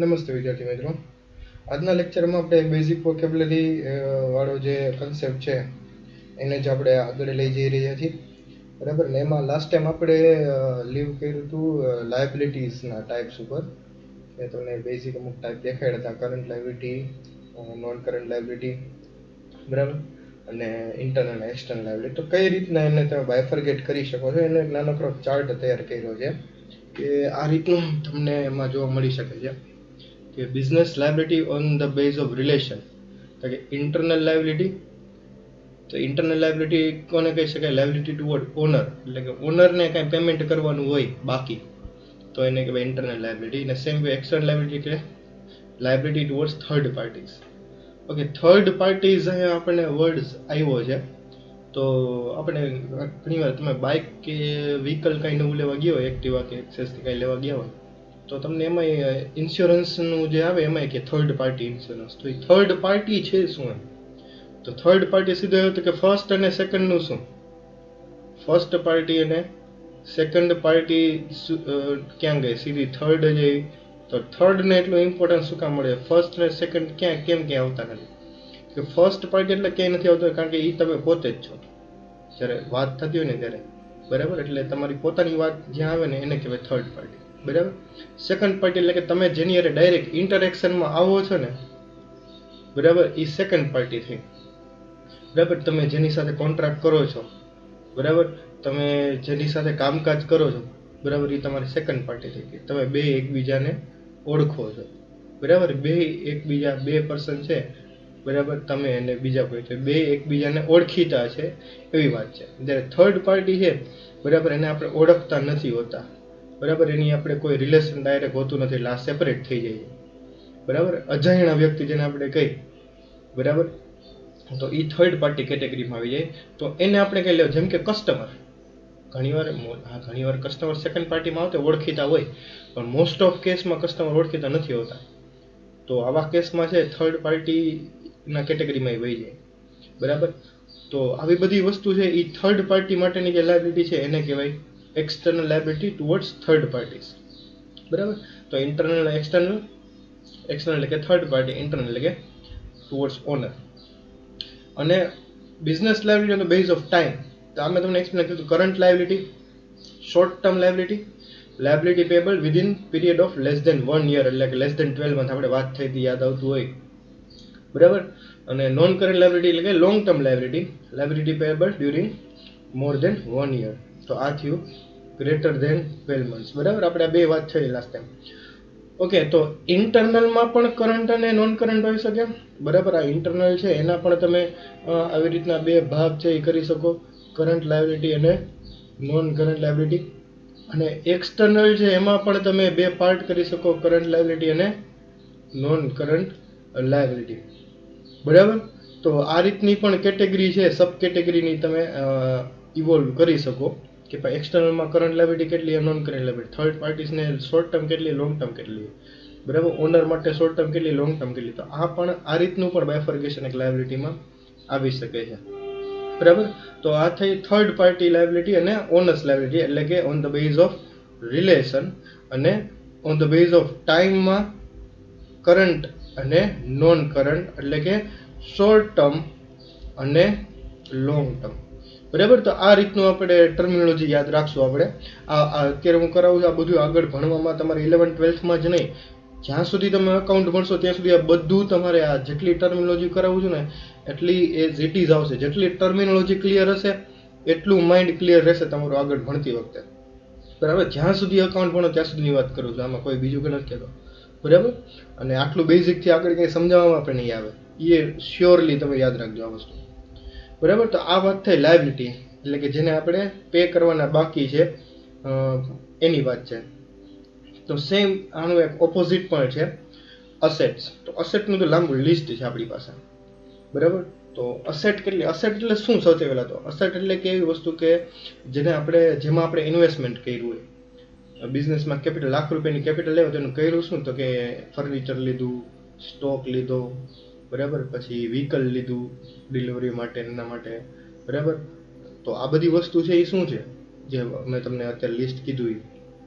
નમસ્તે વિદ્યાર્થી મિત્રો. આજના લેક્ચરમાં આપણે બેઝિક વોકેબ્યુલરી વાળો જે કન્સેપ્ટ છે એને જ આપણે આગળ લઈ જઈ રહ્યા છીએ, બરાબર ને. એમાં લાસ્ટ ટાઈમ આપણે લીવ કર્યું હતું લાયબિલિટીઝના ટાઈપ્સ ઉપર, કે તમને બેઝિક અમુક ટાઈપ દેખાડ્યા હતા: current liability, non current liability, બરાબર, અને ઇન્ટરનલ અને એક્સટર્નલ લાયબિલિટી. તો કઈ રીતના એને તમે બાયફર્ગેટ કરી શકો છો એનો એક નાનકડો ચાર્ટ તૈયાર કર્યો છે, કે આ રીતનું તમને એમાં જોવા મળી શકે છે કે business liability on the base of relation. તો કે ઇન્ટરનલ લાયબિલિટી, તો ઇન્ટરનલ લાયબિલિટી કોને કહી શકાય? લાયબિલિટી ટુવર્ડ ઓનર, એટલે કે ઓનરને કાંઈ પેમેન્ટ કરવાનું હોય બાકી, તો એને કહેવાય ઇન્ટરનલ લાયબિલિટી. અને સેમ વે એક્સટર્નલ લાયબિલિટી કે liability towards third parties. Okay, third parties અહીંયા આપણને વર્ડ્સ આવ્યો છે. તો આપણે ઘણીવાર તમે બાઇક કે વ્હીકલ કાંઈ નવું લેવા ગયા હોય, એક્ટિવા કે એક્સેસથી કાંઈ લેવા ગયા હોય, તો તમને એમાંય ઇન્સ્યોરન્સનું જે આવે એમાંય કે થર્ડ પાર્ટી ઇન્સ્યોરન્સ. તો એ થર્ડ પાર્ટી છે શું એમ? તો થર્ડ પાર્ટી સીધો એવું કે ફર્સ્ટ અને સેકન્ડનું શું? ફર્સ્ટ પાર્ટી અને સેકન્ડ પાર્ટી ક્યાં ગઈ? સીધી થર્ડ જ. તો થર્ડને એટલું ઇમ્પોર્ટન્સ શું કામ મળે? ફર્સ્ટ અને સેકન્ડ ક્યાં આવતા નથી? કે ફર્સ્ટ પાર્ટી એટલે ક્યાંય નથી આવતો, કારણ કે એ તમે પોતે જ છો જ્યારે વાત થતી હોય ને ત્યારે, બરાબર. એટલે તમારી પોતાની વાત જ્યાં આવે ને એને કહેવાય થર્ડ પાર્ટી, બરાબર. સેકન્ડ પાર્ટી એટલે કે તમે જેની હારે ડાયરેક્ટ ઇન્ટરેક્શનમાં આવો છો ને, બરાબર, એ સેકન્ડ પાર્ટી થઈ, બરાબર. તમે જેની સાથે કોન્ટ્રાક્ટ કરો છો, બરાબર, તમે જેની સાથે કામકાજ કરો છો, બરાબર, એ તમારી સેકન્ડ પાર્ટી થઈ ગઈ. તમે બે એકબીજાને ઓળખો છો, બરાબર. બે પર્સન છે, બરાબર, તમે અને બીજા કોઈ, તો બે એકબીજાને ઓળખીતા છે એવી વાત છે. જ્યારે થર્ડ પાર્ટી છે, બરાબર, એને આપણે ઓળખતા નથી હોતા, બરાબર, એની આપણે કોઈ રિલેશન ડાયરેક્ટ હોતું નથી, એટલે આ સેપરેટ થઈ જાય છે, બરાબર. અજાણ્યા વ્યક્તિ જેને આપણે કહી, બરાબર, તો એ થર્ડ પાર્ટી કેટેગરીમાં આવી જાય. તો એને આપણે કહી લેવું, જેમ કે કસ્ટમર. ઘણીવાર કસ્ટમર સેકન્ડ પાર્ટીમાં આવતા ઓળખીતા હોય, પણ મોસ્ટ ઓફ કેસમાં કસ્ટમર ઓળખીતા નથી હોતા. તો આવા કેસમાં છે થર્ડ પાર્ટીના કેટેગરીમાં વહી જાય, બરાબર. તો આવી બધી વસ્તુ છે એ થર્ડ પાર્ટી માટેની જે લાયબિલિટી છે એને કહેવાય external liability towards third parties, બરાબર. તો ઇન્ટરનલ એક્સટર્નલ, એક્સટર્નલ એટલે કે થર્ડ પાર્ટી, ઇન્ટરનલ એટલે કે ટુવર્ડ્સ ઓનર. અને business liability on the base of time, તો આમે તમને એક્સપ્લેન કર્યું current liability, short term liability, liability payable within period of less than 1 year, એટલે કે લેસ દેન 12 month આપણે વાત થઈ હતી, યાદ આવતું હોય, બરાબર. અને નોન કરંટ લાયબિલિટી એટલે કે long term liability, liability payable during more than 1 year. તો આ થયું ગ્રેટર દેન 12 months, બરાબર. આપણે આ બે વાત થઈ લાસ્ટ ટાઈમ. ઓકે, તો ઇન્ટરનલમાં પણ કરંટ અને નોન કરંટ હોઈ શકે, બરાબર. આ ઇન્ટરનલ છે એના પણ તમે આવી રીતના બે ભાગ છે એ કરી શકો, કરંટ લાયબિલિટી અને નોન કરંટ લાયબિલિટી. અને એક્સટર્નલ છે એમાં પણ તમે બે પાર્ટ કરી શકો, કરંટ લાયબિલિટી અને નોન કરંટ લાયબિલિટી, બરાબર. તો આ રીતની પણ કેટેગરી છે, સબ કેટેગરીની તમે ઇવોલ્વ કરી શકો કે ભાઈ એક્સટર્નલમાં કરંટ લાયબિલિટી કેટલી, નોન કરંટ લાયબિલિટી, થર્ડ પાર્ટીઝને શોર્ટ ટર્મ કેટલી, લોંગ ટર્મ કેટલી, બરાબર, ઓનર માટે શોર્ટ ટર્મ કેટલી, લોંગ ટર્મ કેટલી. તો આ પણ આ રીતનું પણ બાયફર્ગેશન એક લાયબિલિટીમાં આવી શકે છે, બરાબર. તો આ થઈ થર્ડ પાર્ટી લાયબિલિટી અને ઓનર્સ લાયબિલિટી, એટલે કે on the base of relation અને ઓન ધ બેઝ ઓફ ટાઈમમાં કરંટ અને નોન કરંટ, એટલે કે શોર્ટ ટર્મ અને લોંગ ટર્મ, બરાબર. તો આ રીતનું આપણે ટર્મિનોલોજી યાદ રાખશું. આપણે અત્યારે હું કરાવું છું આ બધું આગળ ભણવામાં તમારે 11th-12thમાં જ નહીં, જ્યાં સુધી તમે અકાઉન્ટ ભણશો ત્યાં સુધી આ બધું તમારે આ જેટલી ટર્મિનોલોજી કરાવું છું ને એટલી એઝ ઇટ ઇઝ આવશે. જેટલી ટર્મિનોલોજી ક્લિયર હશે એટલું માઇન્ડ ક્લિયર રહેશે તમારું આગળ ભણતી વખતે, બરાબર. જ્યાં સુધી અકાઉન્ટ ભણો ત્યાં સુધીની વાત કરું છું, આમાં કોઈ બીજું કંઈ નથી કહેતો, બરાબર. અને આટલું બેઝિકથી આગળ કંઈ સમજાવવામાં પણ નહીં આવે, એ શ્યોરલી તમે યાદ રાખજો આ વસ્તુ, બરાબર. તો આ વાત થઈ લાયબિલિટી, એટલે કે જેને આપણે પે કરવાના બાકી છે એની વાત છે. તો સેમ આનું એક ઓપોઝિટ પણ છે, અસેટ્સ. તો અસેટનું તો લાંબુ લિસ્ટ છે આપણી પાસે, બરાબર. તો અસેટ કેટલી, અસેટ એટલે શું? સૌથી પહેલા તો અસેટ એટલે કે એવી વસ્તુ કે જેમાં આપણે ઇન્વેસ્ટમેન્ટ કર્યું હોય. બિઝનેસમાં કેપિટલ, લાખ રૂપિયાની કેપિટલ લેવો તો એનું કર્યું શું? તો કે ફર્નિચર લીધું, સ્ટોક લીધો, બરાબર, પછી વ્હીકલ લીધું ડિલિવરી માટે, એના માટે, બરાબર. તો આ બધી વસ્તુ છે એ શું છે જે મેં તમને અત્યારે લિસ્ટ કીધું, એ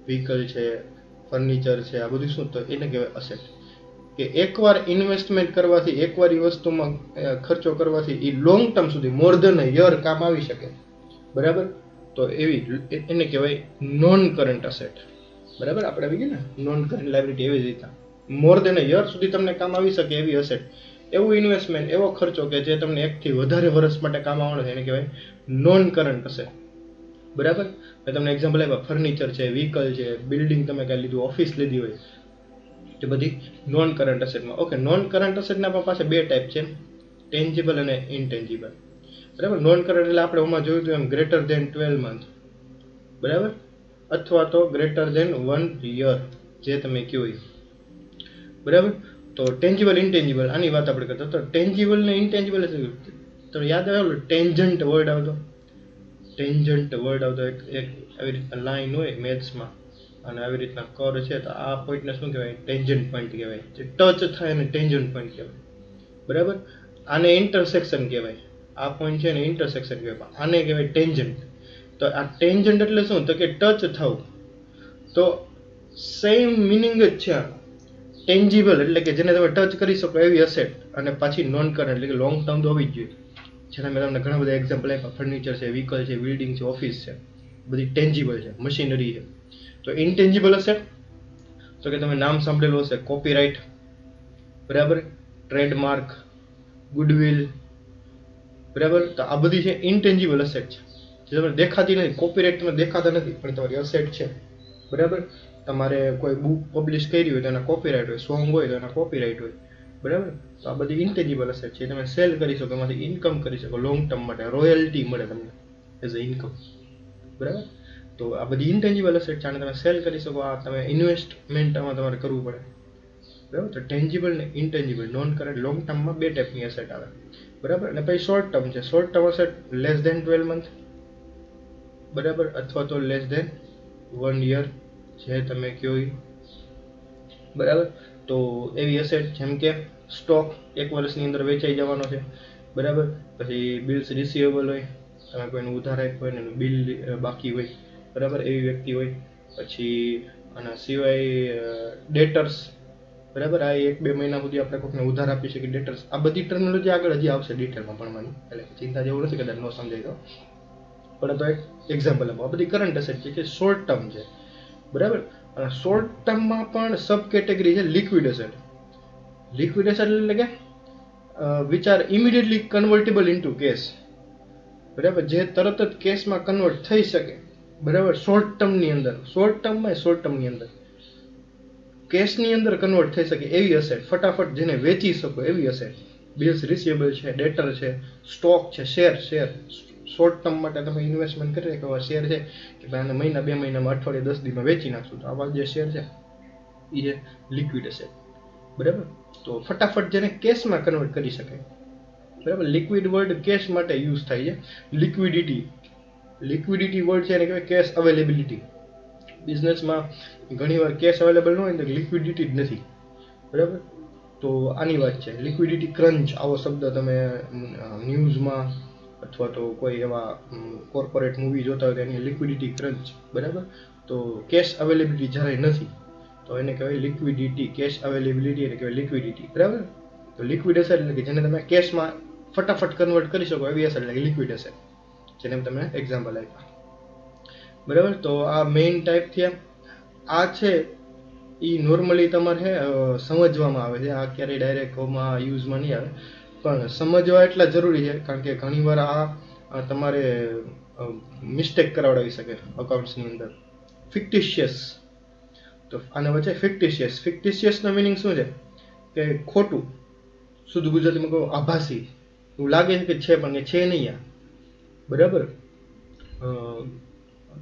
વ્હીકલ છે, ફર્નિચર છે, આ બધું શું, તો એને કહેવાય અસેટ. કે એકવાર ઇન્વેસ્ટમેન્ટ કરવાથી, એકવાર એ વસ્તુમાં ખર્ચો કરવાથી એ લોંગ ટર્મ સુધી મોર ધેન અ યર કામ આવી શકે, બરાબર. તો એવી એને કહેવાય નોન કરંટ અસેટ, બરાબર. આપણે આવી ગયું ને નોન કરંટ લાયબિલિટી, એવી જ રીતના મોર ધેન અ યર સુધી તમને કામ આવી શકે એવી અસેટ, એવું ઇન્વેસ્ટમેન્ટ, એવો ખર્ચો કે જે તમને 1 થી વધારે વર્ષ માટે કામ આવવાનો છે એને કહેવાય નોન કરંટ અસેટ, બરાબર. મેં તમને એક્ઝામ્પલ આપ્યા, ફર્નિચર છે, વ્હીકલ છે, બિલ્ડિંગ તમે કાંઈ લીધું, ઓફિસ લીધી હોય, એ બધી નોન કરંટ અસેટમાં. ઓકે, નોન કરંટ અસેટના પણ પાસે 2 ટાઈપ છે, ટેન્જિબલ અને ઇનટેન્જિબલ, બરાબર. નોન કરંટ એટલે આપણે ઓમાં જોયું હતું એમ ગ્રેટર ધેન 12 મંથ, બરાબર, અથવા તો ગ્રેટર ધેન 1 યર, જે તમે કહો એ, બરાબર. તો ટેન્જિબલ ઇનટેન્જિબલ આની વાત આપણે કરતા. તો ટેન્જિબલ ને ઇનટેન્જિબલ તો યાદ આવે ટેન્જન્ટ વર્ડ આવતો, ટેન્જન્ટ વર્ડ આવતો, એક આવી રીતના લાઈન હોય મેથ્સમાં અને આવી રીતના કર છે, તો આ પોઈન્ટને શું કહેવાય, ટેન્જન્ટ પોઈન્ટ કહેવાય. જે ટચ થાય એને ટેન્જન્ટ પોઈન્ટ કહેવાય, બરાબર. આને ઇન્ટરસેક્શન કહેવાય, આ પોઈન્ટ છે ને ઇન્ટરસેક્શન કહેવાય, આને કહેવાય ટેન્જન્ટ. તો આ ટેન્જન્ટ એટલે શું, તો કે ટચ થવું. તો સેમ મિનિંગ જ છે. ટેન્જિબલ એટલે કે જેને તમે ટચ કરી શકો એવી અસેટ, અને પાછી નોન કરંટ એટલે કે લોંગ ટર્મ તો હોવી જ જોઈએ. જેના મેં તમને ઘણા બધા એક્ઝામ્પલ આપ્યા, ફર્નિચર છે, વ્હીકલ છે, બિલ્ડિંગ છે, ઓફિસ છે, બધી ટેન્જિબલ છે, મશીનરી છે. તો ઇનટેન્જિબલ અસેટ, તો કે તમે નામ સાંભળેલું હશે, કોપીરાઇટ, બરાબર, ટ્રેડમાર્ક, ગુડવિલ, બરાબર. તો આ બધી છે ઇનટેન્જિબલ અસેટ છે, જે તમને દેખાતી નથી. કોપીરાઇટ તમે દેખાતા નથી પણ તમારી અસેટ છે, બરાબર. તમારે કોઈ બુક પબ્લિશ કરી હોય તો એના કોપીરાઇટ હોય, સોંગ હોય તો એના કોપીરાઇટ હોય, બરાબર. તો આ બધી ઇન્ટેન્જિબલ અસેટ છે, તમે સેલ કરી શકો, એમાંથી ઇન્કમ કરી શકો, લોંગ ટર્મ માટે રોયલ્ટી મળે તમને એઝ અ ઇન્કમ, બરાબર. તો આ બધી ઇન્ટેન્જિબલ અસેટ છે, આને તમે સેલ કરી શકો, આ તમે ઇન્વેસ્ટમેન્ટ આમાં તમારે કરવું પડે, બરાબર. તો ટેન્જિબલ ને ઇન્ટેન્જિબલ, નોન કરંટ, લોંગ ટર્મમાં 2 ટાઈપની અસેટ આવે, બરાબર. અને પછી શોર્ટ ટર્મ છે, short term asset less than 12 month, બરાબર, અથવા તો લેસ ધેન 1 યર, જે તમે કહો એ, બરાબર. તો એવી અસેટ જેમ કે સ્ટોક 1 વર્ષની અંદર વેચાઈ જવાનો છે, બરાબર. પછી બિલ્સ રિસીવેબલ હોય, તમે કોઈનું ઉધાર આપ્યું હોય ને એનું બિલ બાકી હોય, બરાબર, એવી વ્યક્તિ હોય. પછી આના સિવાય ડેટર્સ, બરાબર. આ 1-2 મહિના સુધી આપણે કોઈને ઉધાર આપી શકીએ, ડેટર્સ. આ બધી ટર્મિનોલોજી આગળ હજી આવશે ડિટેલમાં ભણવાની, એટલે ચિંતા જેવું નથી, કદાચ ન સમજાય તો. પણ તો એક એક્ઝામ્પલ આપો, આ બધી કરંટ અસેટ છે, જે શોર્ટ ટર્મ છે, બરાબર. અને શોર્ટ ટર્મમાં પણ સબ કેટેગરી છે લિક્વિડ અસેટ. લિક્વિડ અસેટ એટલે કે which are immediately convertible into cash, બરાબર, જે તરત જ કેશમાં કન્વર્ટ થઈ શકે, બરાબર. શોર્ટ ટર્મની અંદર, શોર્ટ ટર્મની અંદર કેશની અંદર કન્વર્ટ થઈ શકે એવી અસેટ, ફટાફટ જેને વેચી શકો એવી અસેટ. બિલ્સ રિસીવેબલ છે, ડેટર છે, સ્ટોક છે, શેર. શોર્ટ ટર્મ માટે તમે ઇન્વેસ્ટમેન્ટ કરી શકો એવા શેર છે કે ભાઈ આને મહિના 2 મહિનામાં, અઠવાડિયે 10 દિવસમાં વેચી નાખશું, તો આવા જે શેર છે એ છે લિક્વિડ અસેટ, બરાબર. તો ફટાફટ જેને કેશમાં કન્વર્ટ કરી શકાય, બરાબર. લિક્વિડ વર્ડ કેશ માટે યુઝ થાય છે. લિક્વિડિટી વર્ડ છે એને કહેવાય કેશ અવેલેબિલિટી. બિઝનેસમાં ઘણીવાર કેશ અવેલેબલ ન હોય તો લિક્વિડિટી જ નથી, બરાબર. તો આની વાત છે. લિક્વિડિટી ક્રંચ આવો શબ્દ તમે ન્યૂઝમાં અથવા તો કોઈ એવા કોર્પોરેટ મૂવી જોતા હોય તો એની લિક્વિડિટી ક્રંચ, બરાબર. તો કેશ અવેલેબિલિટી જરાય નથી, તો એને કહેવાય લિક્વિડિટી. કેશ અવેલેબિલિટી એને કહેવાય લિક્વિડિટી, બરાબર. તો લિક્વિડ અસેટ એટલે કે જેને તમે કેશમાં ફટાફટ કન્વર્ટ કરી શકો એવી અસેટ એટલે લિક્વિડ અસેટ, જેને તમે એક્ઝામ્પલ આપ્યા, બરાબર. તો આ મેઇન ટાઈપ થયા. આ છે એ નોર્મલી તમારે સમજવામાં આવે છે, આ ક્યારેય ડાયરેક્ટ યુઝમાં નહીં આવે, પણ સમજવા એટલા જરૂરી છે કારણ કે ઘણીવાર આ તમારે મિસ્ટેક કરાવડાવી શકે અકાઉન્ટ્સની અંદર. ફિક્ટિશિયસ, તો આને વચ્ચે ફિક્ટિશિયસનો મિનિંગ શું છે કે ખોટું, શુદ્ધ ગુજરાતીમાં કહો આભાસી, એવું લાગે છે કે છે પણ કે છે નહીં, આ, બરાબર.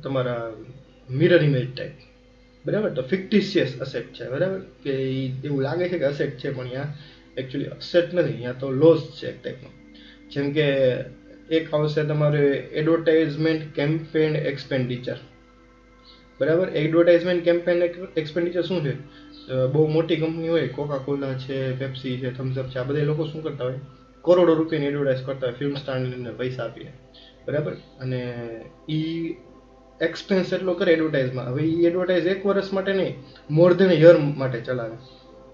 તમારા મિરર ઇમેજ ટાઈપ, બરાબર. તો ફિક્ટિશિયસ અસેટ છે, બરાબર, કે એવું લાગે છે કે અસેટ છે પણ ત્યાં એકચ્યુઅલી અસેટ નથી, ત્યાં તો લોસ છે એક ટાઈપનો. જેમ કે એક આવશે તમારે એડવર્ટાઇઝમેન્ટ કેમ્પેન એક્સપેન્ડિચર, બરાબર. એડવર્ટાઇઝમેન્ટ કેમ્પેન એક્સપેન્ડિચર શું છે? બહુ મોટી કંપની હોય, કોકા કોલા છે, પેપ્સી છે, થમ્સઅપ છે, આ બધા લોકો શું કરતા હોય, કરોડો રૂપિયાની એડવર્ટાઇઝ કરતા હોય ફિલ્મ સ્ટારને પૈસા આપીને, બરાબર. અને એ એક્સપેન્સ એટલો કરે એડવર્ટાઇઝમાં. હવે એ એડવર્ટાઇઝ 1 વર્ષ માટે નહીં, મોર ધેન યર માટે ચલાવે.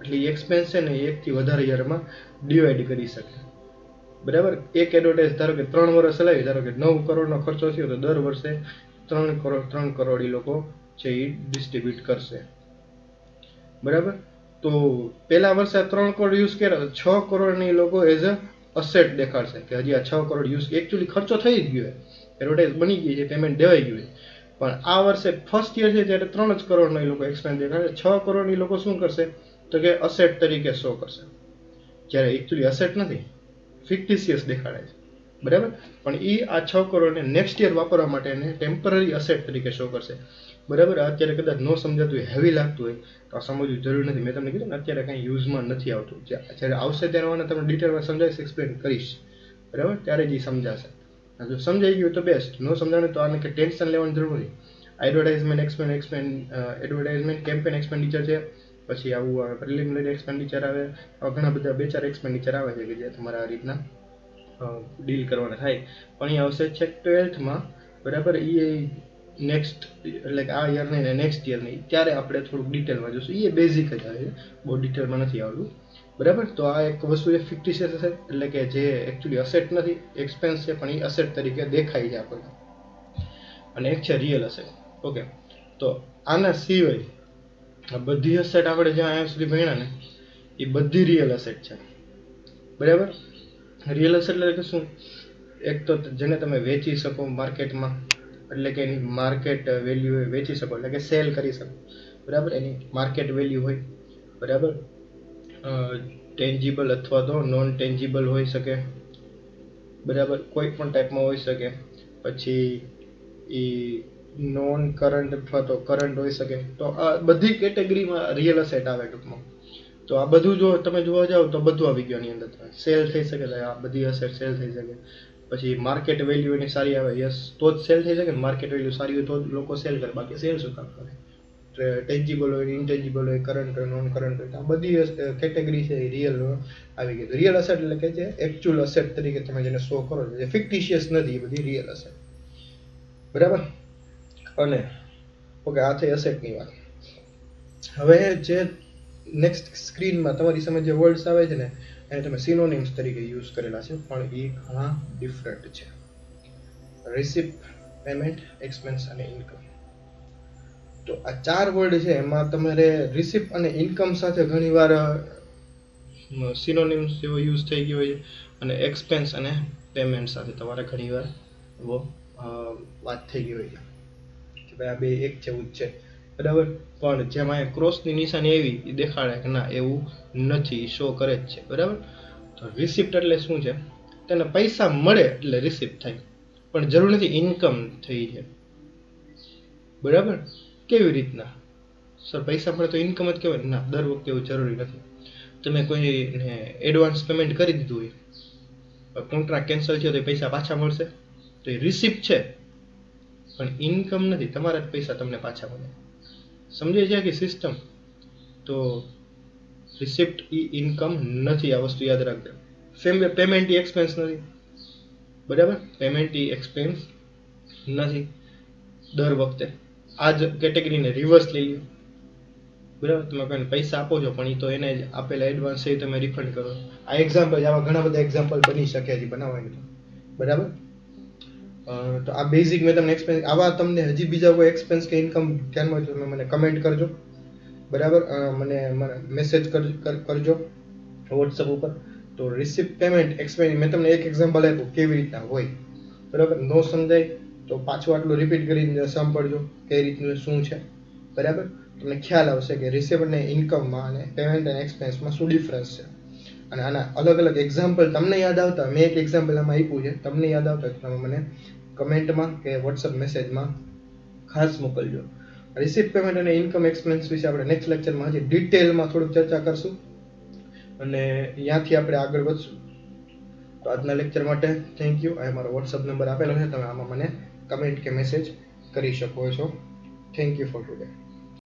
એટલે એ એક્સપેન્સ છે ને 1 થી વધારે યરમાં ડિવાઈડ કરી શકે. બરાબર. એક એડવર્ટાઇઝ ધારો કે 3 વર્ષ ચલાવી, ધારો કે 9 કરોડનો ખર્ચો થયો તો દર વર્ષે 3 કરોડ એ લોકો છે એ ડિસ્ટ્રીબ્યુટ કરશે. બરાબર. તો પહેલા વર્ષે 3 કરોડ યુઝ કર્યા, 6 કરોડની લોકો એઝ અ અસેટ દેખાડશે કે હજી આ 6 કરોડ યુઝ એકચ્યુઅલી ખર્ચો થઈ જ ગયો, એડવર્ટાઇઝ બની ગઈ છે, પેમેન્ટ દેવાઈ ગયું. પણ આ વર્ષે ફર્સ્ટ યર છે ત્યારે 3 જ કરોડનો એ લોકો એક્સપેન્સ દેખાડે. 6 કરોડની લોકો શું કરશે તો કે અસેટ તરીકે શો કરશે, જ્યારે એકચ્યુઅલી અસેટ નથી, ફિક્ટિશિયસ દેખાડે છે. બરાબર. પણ એ આ 6 કરોડને નેક્સ્ટ યર વાપરવા માટે એને ટેમ્પરરી અસેટ તરીકે શો કરશે. બરાબર. અત્યારે કદાચ ન સમજાતું હોય, હેવી લાગતું હોય તો આ સમજવું જરૂરી નથી. મેં તમને કીધું ને અત્યારે કંઈ યુઝમાં નથી આવતું, જ્યારે આવશે ત્યારે મને તમને ડિટેલમાં સમજાવીશ, એક્સપ્લેન કરીશ. બરાબર. ત્યારે જ એ સમજાશે. જો સમજાઈ ગયું તો બેસ્ટ, ન સમજાવે તો આને કે ટેન્શન લેવાની જરૂર નથી. એડવર્ટાઇઝમેન્ટ કેમ્પેન એક્સપેન્ડિચર છે, પછી આવું પ્રિલિમિનરી એક્સપેન્ડિચર આવે, ઘણા બધા 2-4 એક્સપેન્ડિચર આવે છે કે જે તમારા આ રીતના ડીલ કરવાના થાય. પણ એ આવશે છે 12થમાં. બરાબર. એ નેક્સ્ટ એટલે કે આ યર નહીં ને નેક્સ્ટ યર નહીં, ત્યારે આપણે થોડુંક ડિટેલમાં જોઈશું. એ બેઝિક જ આવે છે, બહુ ડિટેલમાં નથી આવતું. બરાબર. તો આ એક વસ્તુ છે ફિક્ટિશિયસ અસેટ, એટલે કે જે એકચ્યુઅલી અસેટ નથી, એક્સપેન્સ છે, પણ એ અસેટ તરીકે દેખાય છે આપણને. અને એક છે રિયલ અસેટ. ઓકે. તો આના સિવાય આ બધી અસેટ આપણે જ્યાં અહીંયા સુધી ભણ્યા ને એ બધી રિયલ અસેટ છે. બરાબર. રિયલ અસેટ એટલે કે શું? એક તો જેને તમે વેચી શકો માર્કેટમાં, એટલે કે એની માર્કેટ વેલ્યુ વેચી શકો, એટલે કે સેલ કરી શકો. બરાબર. એની માર્કેટ વેલ્યુ હોય. બરાબર. ટેન્જિબલ અથવા તો નોન ટેન્જિબલ હોઈ શકે. બરાબર. કોઈ પણ ટાઈપમાં હોઈ શકે. પછી એ નોન કરંટ અથવા તો કરંટ હોઈ શકે. તો આ બધી કેટેગરીમાં રિયલ અસેટ આવે ટૂંકમાં. તો આ બધું જો તમે જોવા જાઓ તો બધું આવી ગયું એની અંદર. સેલ થઈ શકે, આ બધી અસેટ સેલ થઈ શકે. પછી માર્કેટ વેલ્યુ એની સારી આવે, યસ, તો જ સેલ થઈ શકે ને. માર્કેટ વેલ્યુ સારી હોય તો જ લોકો સેલ કરે, બાકી સેલ શું કામ કરે? ટેન્જિબલ હોય, ઇન્ટેન્જિબલ હોય, કરંટ હોય, નોન કરંટ હોય, આ બધી કેટેગરી છે એ રિયલ આવી ગઈ. રિયલ અસેટ એટલે કે જે એકચ્યુઅલ અસેટ તરીકે તમે જેને શો કરો છો, જે ફિક્ટિશિયસ નથી, એ બધી રિયલ અસેટ. બરાબર. અને ઓકે, આ થઈ અસેટની વાત. હવે જે નેક્સ્ટ સ્ક્રીનમાં તમારી સામે જે વર્ડ્સ આવે છે ને એને તમે સિનોનિમ્સ તરીકે યુઝ કરેલા છે, પણ એ ઘણા ડિફરન્ટ છે. રિસિપ્ટ, પેમેન્ટ, એક્સપેન્સ અને ઇન્કમ. તો આ 4 વર્ડ છે, એમાં તમારે રિસિપ્ટ અને ઇન્કમ સાથે ઘણીવાર સિનોનિમ્સ જેવો યુઝ થઈ ગયો હોય છે, અને એક્સપેન્સ અને પેમેન્ટ સાથે તમારે ઘણીવાર એવો વાત થઈ ગઈ હોય છે કે ભાઈ આ બે એક જેવું જ છે. બરાબર. પણ જેમાં ક્રોસની નિશાની એવી એ દેખાડે કે ના એવું નથી, શો કરે જ છે. બરાબર. તો રિસિપ્ટ એટલે શું છે? તેને પૈસા મળે એટલે રિસિપ્ટ થાય, પણ જરૂર નથી ઇન્કમ થઈ છે. બરાબર. કેવી રીતના? સર પૈસા મળે તો ઇન્કમ જ કહેવાય? ના, દર વખતે એવું જરૂરી નથી. તમે કોઈને એડવાન્સ પેમેન્ટ કરી દીધું હોય, કોન્ટ્રાક્ટ કેન્સલ થયો તો પૈસા પાછા મળશે, તો એ રિસિપ્ટ છે, પણ ઇન્કમ નથી. તમારા જ પૈસા તમને પાછા મળે. સમજાય છે કે સિસ્ટમ? તો રિસિપ્ટ એ ઇન્કમ નથી, આ વસ્તુ યાદ રાખજો. પેમેન્ટ એ એક્સપેન્સ નથી. બરાબર. પેમેન્ટ એ એક્સપેન્સ નથી. દર વખતે આ જ કેટેગરીને રિવર્સ લઈ લો. બરાબર. તમે કોઈને પૈસા આપો છો, પણ એ તો એને જ આપેલા એડવાન્સ છે તમે રિફંડ કરો. આ એક્ઝામ્પલ, આવા ઘણા બધા એક્ઝામ્પલ બની શકે છે બનાવવાની. બરાબર. તો આ બેઝિક મેં તમને એક્સપેન્સ, આવા તમને હજી બીજા કોઈ એક્સપેન્સ કે ઇન્કમ ધ્યાનમાં હોય તો તમે મને કમેન્ટ કરજો. બરાબર. મને મેસેજ કરજો વોટ્સઅપ ઉપર. તો રિસિપ્ટ, પેમેન્ટ, એક્સપેન્સ મેં તમને એક એક્ઝામ્પલ આપ્યું કેવી રીતના હોય. બરાબર. નો સમજાય તો પાછું આટલું રિપીટ કરીને સાંભળજો કઈ રીતનું શું છે. બરાબર. તમને ખ્યાલ આવશે કે રિસિપ્ટ અને ઇન્કમમાં અને પેમેન્ટ અને એક્સપેન્સમાં શું ડિફરન્સ છે. અને આના અલગ અલગ એક્ઝામ્પલ તમને યાદ આવતા, મેં એક એક્ઝામ્પલ આમાં આપ્યું છે, તમને યાદ આવતા તમે મને કમેન્ટમાં કે વોટ્સઅપ મેસેજમાં ખાસ મોકલજો. રિસિપ્ટ, પેમેન્ટ અને ઇન્કમ એક્સપેન્સ વિશે આપણે નેક્સ્ટ લેક્ચરમાં હજી ડિટેલમાં થોડુંક ચર્ચા કરશું, અને ત્યાંથી આપણે આગળ વધશું. તો આજના લેક્ચર માટે થેન્ક યુ. આ મારો વોટ્સઅપ નંબર આપેલો છે, તમે આમાં મને કમેન્ટ કે મેસેજ કરી શકો છો. Thank you for today.